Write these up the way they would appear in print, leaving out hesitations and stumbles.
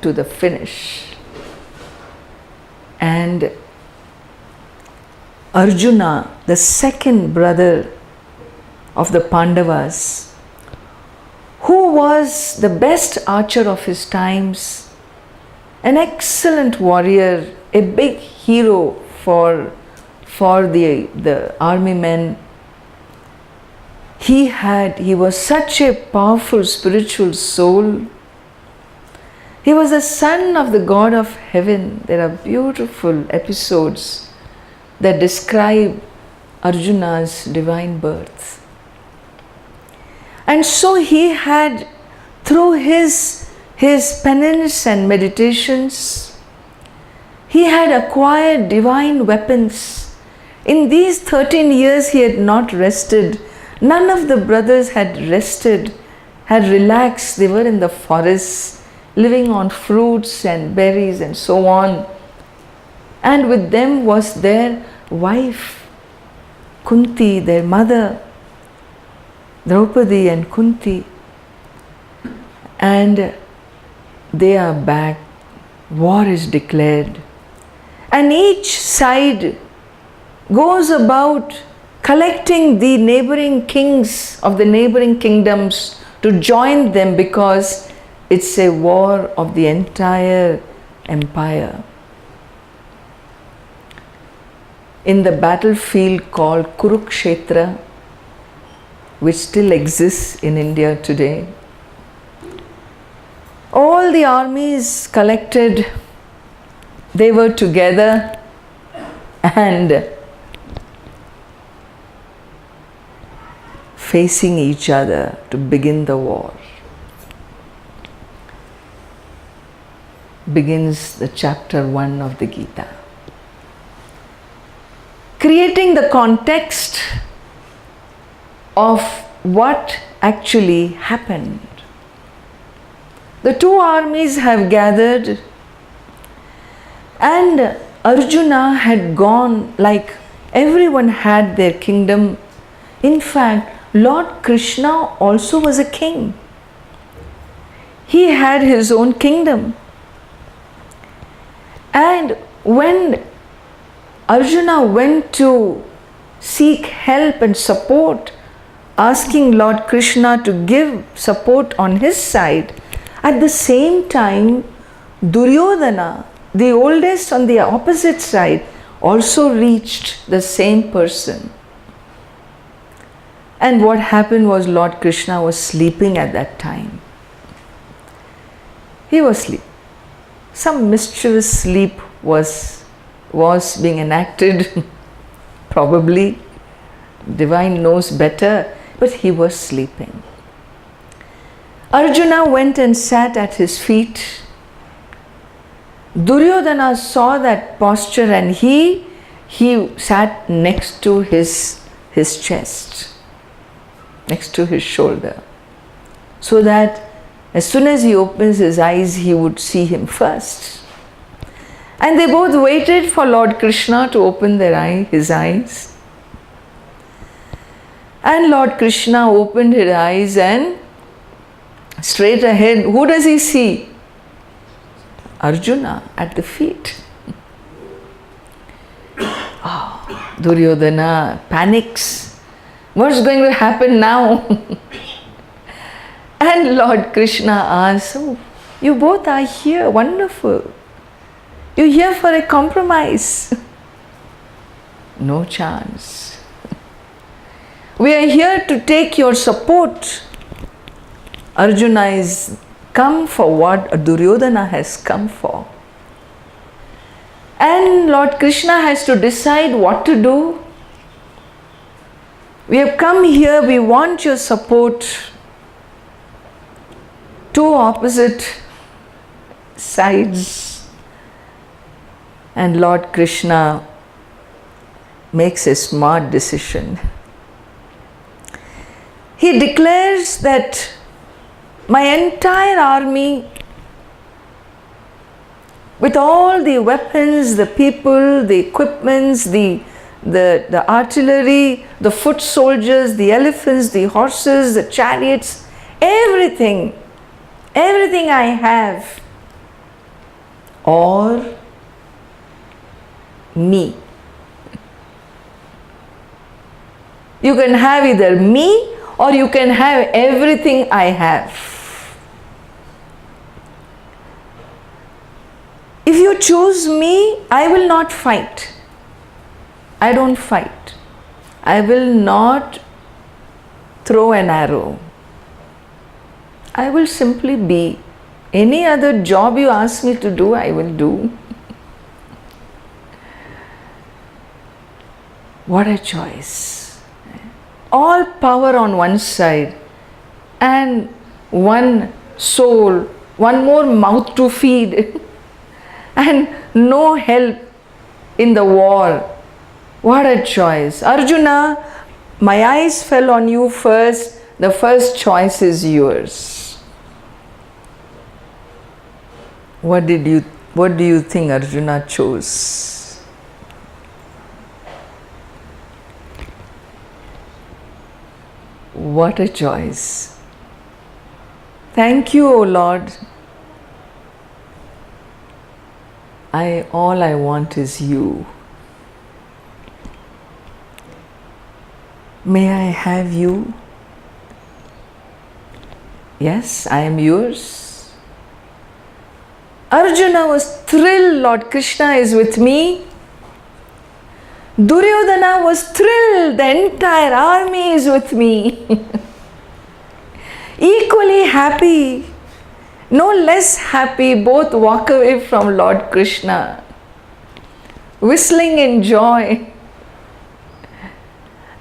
to the finish. And Arjuna, the second brother of the Pandavas, who was the best archer of his times, an excellent warrior, a big hero for the army men. He was such a powerful spiritual soul. He was the son of the God of heaven. There are beautiful episodes that describe Arjuna's divine birth. And so he had, through his penance and meditations, he had acquired divine weapons. In these 13 years he had not rested. None of the brothers had rested, had relaxed. They were in the forests, living on fruits and berries and so on. And with them was their wife, Kunti, their mother, Draupadi and Kunti. And they are back. War is declared. And each side goes about collecting the neighboring kings of the neighboring kingdoms to join them, because it's a war of the entire empire. In the battlefield called Kurukshetra, which still exists in India today, all the armies collected, they were together and facing each other to begin the war. Begins the chapter 1 of the Gita, creating the context of what actually happened. The two armies have gathered, and Arjuna had gone, like everyone had their kingdom. In fact, Lord Krishna also was a king. He had his own kingdom. And when Arjuna went to seek help and support, asking Lord Krishna to give support on his side, at the same time, Duryodhana, the oldest on the opposite side, also reached the same person. And what happened was, Lord Krishna was sleeping at that time. He was asleep. Some mischievous sleep was being enacted, probably. Divine knows better, but he was sleeping. Arjuna went and sat at his feet. Duryodhana saw that posture, and he sat next to his chest, next to his shoulder, so that as soon as he opens his eyes, he would see him first. And they both waited for Lord Krishna to open his eyes. And Lord Krishna opened his eyes, and straight ahead, who does he see? Arjuna at the feet. Duryodhana panics. What's going to happen now? And Lord Krishna asks, "Oh, you both are here, wonderful. You're here for a compromise." No chance. We are here to take your support. Arjuna is come for what Duryodhana has come for. And Lord Krishna has to decide what to do. We have come here, we want your support. Two opposite sides. And Lord Krishna makes a smart decision. He declares that my entire army, with all the weapons, the people, the equipments, the artillery, the foot soldiers, the elephants, the horses, the chariots, everything I have, or me. You can have either me or you can have everything I have. If you choose me, I will not fight. I don't fight. I will not throw an arrow. I will simply be. Any other job you ask me to do, I will do. What a choice. All power on one side and one soul, one more mouth to feed and no help in the war. What a choice. Arjuna, my eyes fell on you first. The first choice is yours. What do you think Arjuna chose? What a choice. Thank you, O Lord. All I want is you. May I have you? Yes, I am yours. Arjuna was thrilled, Lord Krishna is with me. Duryodhana was thrilled, the entire army is with me. Equally happy, no less happy, both walk away from Lord Krishna, whistling in joy.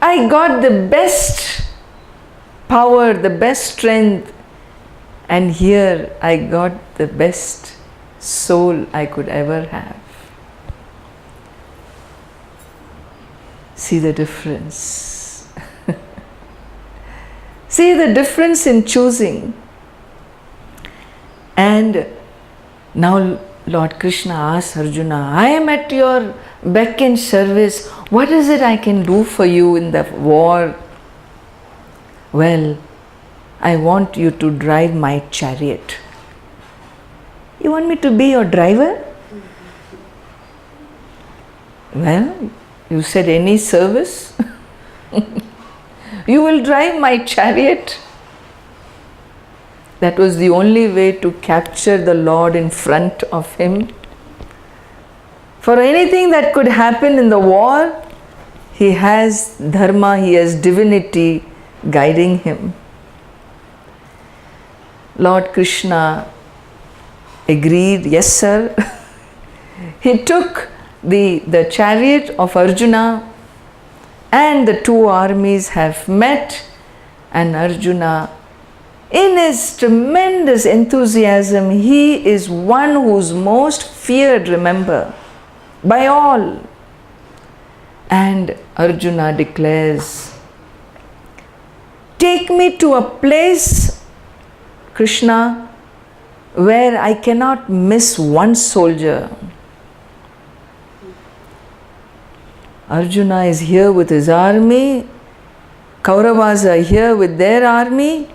I got the best power, the best strength, and here I got the best soul I could ever have. See the difference. See the difference in choosing. And now Lord Krishna asks Arjuna, I am at your beck and service. What is it I can do for you in the war? Well, I want you to drive my chariot. You want me to be your driver? Well, you said any service? You will drive my chariot. That was the only way to capture the Lord in front of him. For anything that could happen in the war, he has dharma, he has divinity guiding him. Lord Krishna agreed, yes sir. He took the chariot of Arjuna and the two armies have met, and Arjuna, in his tremendous enthusiasm, he is one who's most feared, remember, by all. And Arjuna declares, take me to a place, Krishna, where I cannot miss one soldier. Arjuna is here with his army, Kauravas are here with their army,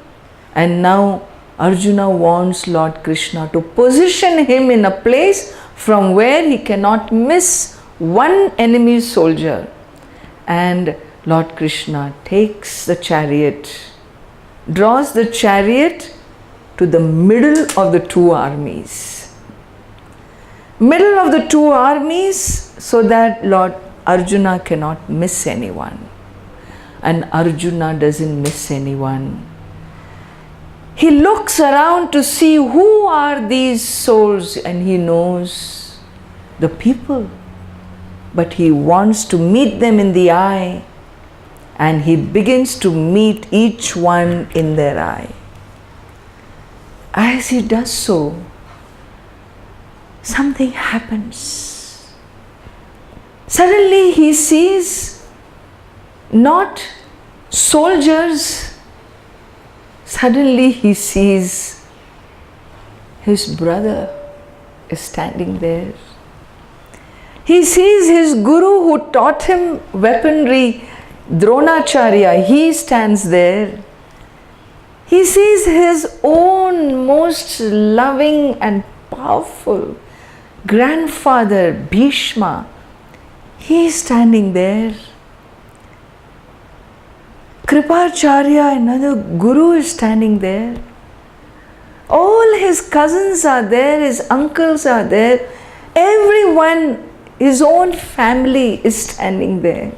and now Arjuna wants Lord Krishna to position him in a place from where he cannot miss one enemy soldier. And Lord Krishna takes the chariot, draws the chariot to the middle of the two armies. Middle of the two armies, so that Lord Arjuna cannot miss anyone. And Arjuna doesn't miss anyone. He looks around to see who are these souls, and he knows the people. But he wants to meet them in the eye, and he begins to meet each one in their eye. As he does so, something happens. Suddenly he sees not soldiers, suddenly he sees his brother is standing there. He sees his guru who taught him weaponry, Dronacharya, he stands there. He sees his own most loving and powerful grandfather Bhishma, he is standing there. Kripacharya, another guru, is standing there. All his cousins are there, his uncles are there. Everyone, his own family is standing there.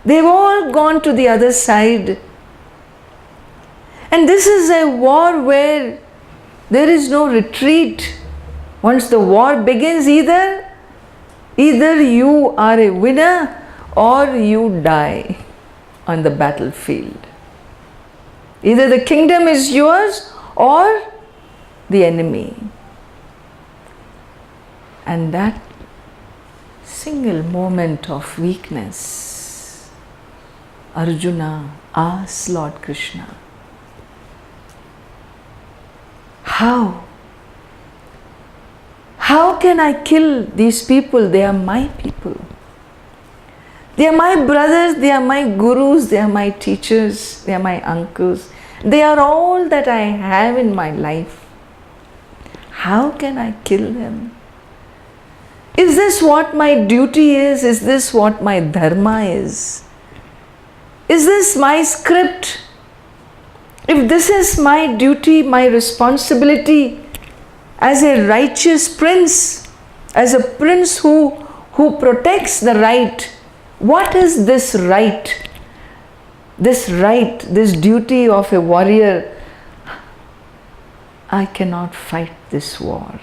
They've all gone to the other side. And this is a war where there is no retreat. Once the war begins, either you are a winner or you die on the battlefield. Either the kingdom is yours or the enemy. And that single moment of weakness, Arjuna asked Lord Krishna, how? How can I kill these people? They are my people. They are my brothers, they are my gurus, they are my teachers, they are my uncles. They are all that I have in my life. How can I kill them? Is this what my duty is? Is this what my dharma is? Is this my script? If this is my duty, my responsibility as a righteous prince, as a prince who protects the right, what is this right? This duty of a warrior. I cannot fight this war.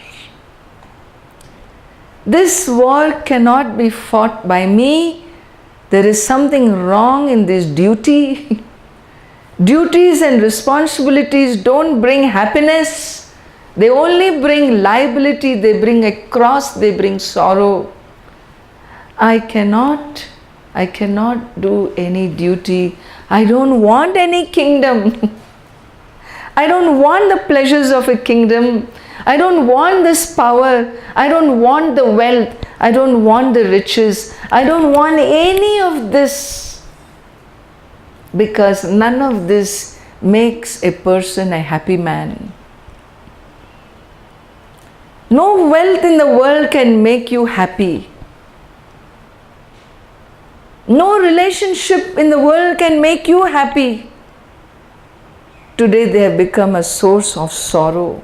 This war cannot be fought by me. There is something wrong in this duty. Duties and responsibilities don't bring happiness. They only bring liability, they bring a cross, they bring sorrow. I cannot do any duty. I don't want any kingdom. I don't want the pleasures of a kingdom. I don't want this power. I don't want the wealth. I don't want the riches. I don't want any of this. Because none of this makes a person a happy man. No wealth in the world can make you happy. No relationship in the world can make you happy. Today they have become a source of sorrow.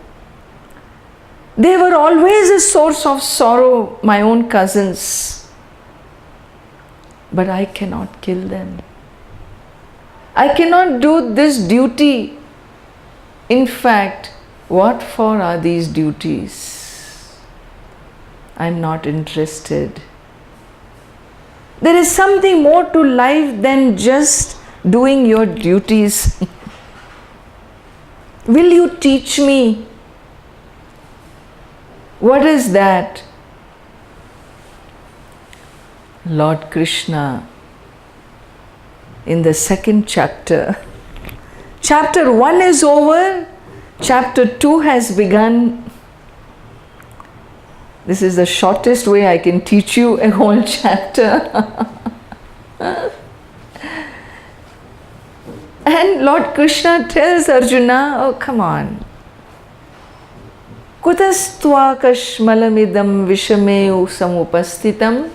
They were always a source of sorrow, my own cousins. But I cannot kill them. I cannot do this duty. In fact, what for are these duties? I'm not interested. There is something more to life than just doing your duties. Will you teach me? What is that? Lord Krishna, in the second chapter, chapter 1 is over, chapter 2 has begun. This is the shortest way I can teach you a whole chapter. And Lord Krishna tells Arjuna, oh come on. Kutastvakashmalamidam vishameu samupastitam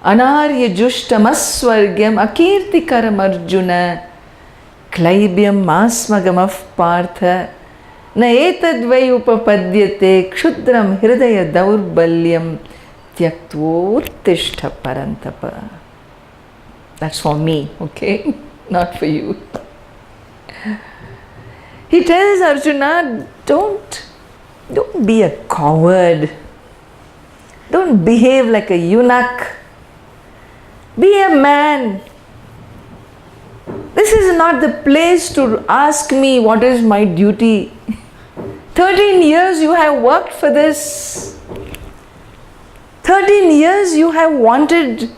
anarya jushtamasvargyam akirtikaram Arjuna klaibyam masmagamaf partha na etadvai upapadyate kshudram hridaya daurbalyam tyaktvottishta parantapa. That's for me, okay? Not for you. He tells Arjuna, don't be a coward. Don't behave like a eunuch. Be a man. This is not the place to ask me what is my duty. 13 years you have worked for this. 13 years you have wanted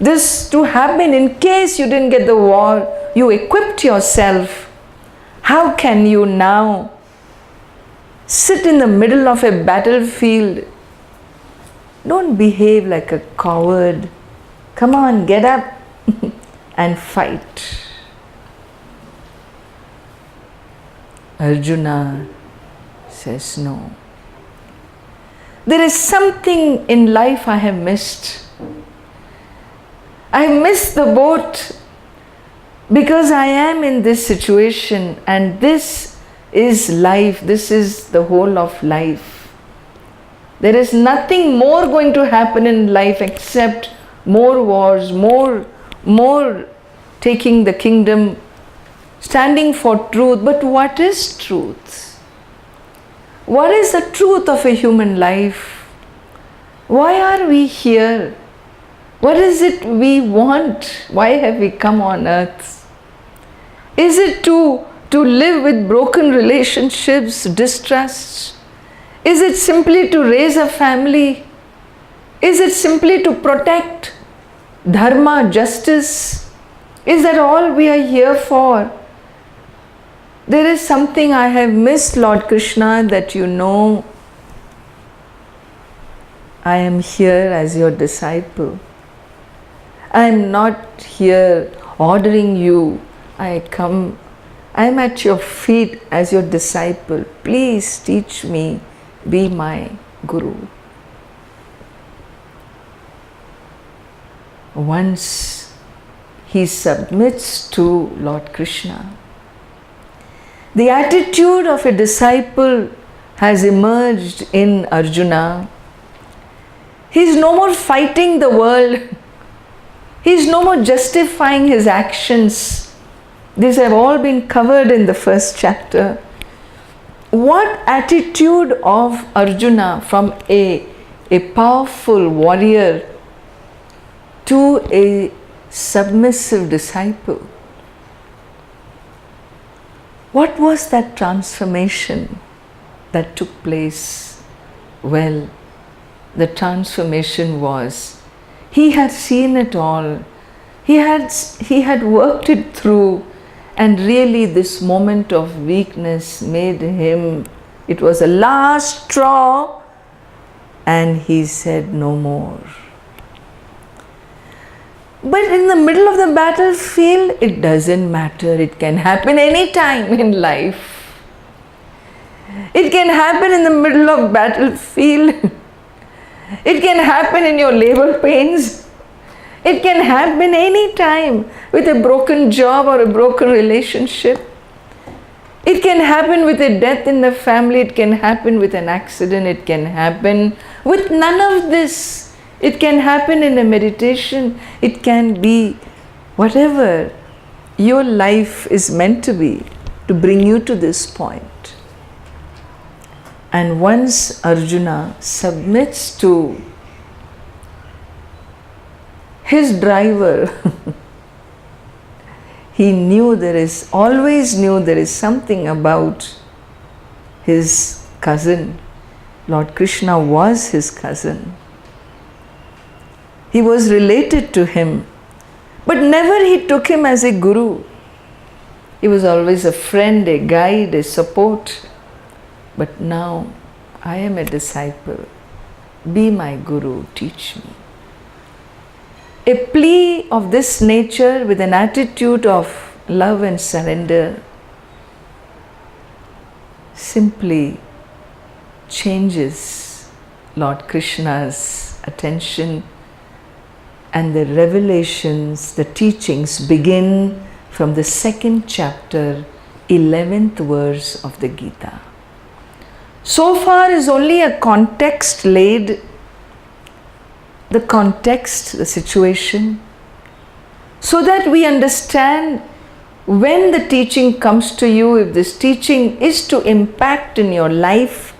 this to happen in case you didn't get the war. You equipped yourself. How can you now sit in the middle of a battlefield? Don't behave like a coward. Come on, get up and fight. Arjuna says no. There is something in life I have missed. I missed the boat because I am in this situation, and this is life. This is the whole of life. There is nothing more going to happen in life except more wars, more taking the kingdom, standing for truth. But what is truth? What is the truth of a human life? Why are we here? What is it we want? Why have we come on earth? Is it to live with broken relationships, distrust? Is it simply to raise a family? Is it simply to protect dharma, justice? Is that all we are here for? There is something I have missed, Lord Krishna, that you know. I am here as your disciple. I am not here ordering you. I am at your feet as your disciple. Please teach me, be my Guru. Once he submits to Lord Krishna, the attitude of a disciple has emerged in Arjuna. He is no more fighting the world. He is no more justifying his actions. These have all been covered in the first chapter. What attitude of Arjuna from a powerful warrior to a submissive disciple? What was that transformation that took place? Well, the transformation was, he had seen it all. He had worked it through, and really this moment of weakness made him, it was a last straw, and he said no more. But in the middle of the battlefield, it doesn't matter. It can happen any time in life. It can happen in the middle of battlefield. It can happen in your labor pains. It can happen any time with a broken job or a broken relationship. It can happen with a death in the family. It can happen with an accident. It can happen with none of this. It can happen in a meditation. It can be whatever your life is meant to be, to bring you to this point. And once Arjuna submits to his driver, he always knew there is something about his cousin. Lord Krishna was his cousin. He was related to him, but never he took him as a guru. He was always a friend, a guide, a support. But now, I am a disciple. Be my guru, teach me. A plea of this nature with an attitude of love and surrender simply changes Lord Krishna's attention, and the revelations, the teachings begin from the second chapter, 11th verse of the Gita. So far is only a context laid, the context, the situation, so that we understand when the teaching comes to you, if this teaching is to impact in your life,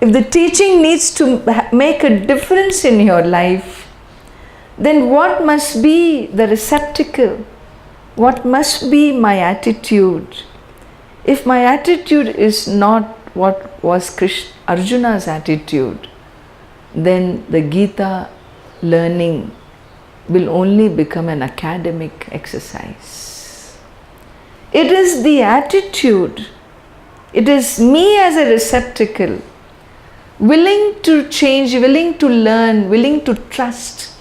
if the teaching needs to make a difference in your life, then what must be the receptacle? What must be my attitude? If my attitude is not what was Arjuna's attitude, then the Gita learning will only become an academic exercise. It is the attitude, it is me as a receptacle, willing to change, willing to learn, willing to trust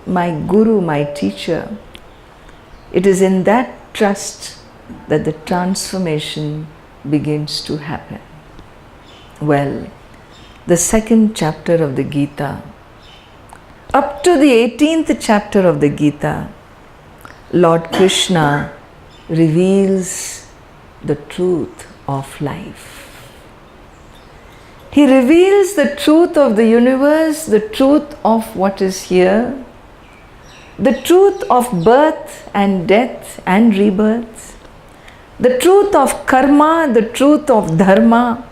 my guru, my teacher. It is in that trust that the transformation begins to happen. Well, the second chapter of the Gita. Up to the 18th chapter of the Gita, Lord Krishna reveals the truth of life. He reveals the truth of the universe, the truth of what is here, the truth of birth and death and rebirth, the truth of karma, the truth of dharma,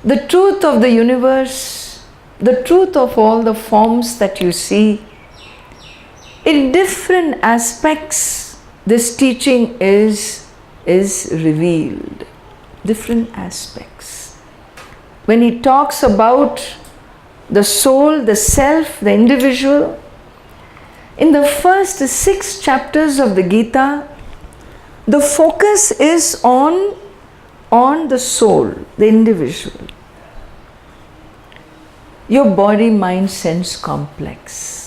the truth of the universe, the truth of all the forms that you see. In different aspects, this teaching is revealed. Different aspects. When he talks about the soul, the self, the individual, in the first 6 chapters of the Gita, the focus is on the soul, the individual. Your body, mind, sense complex.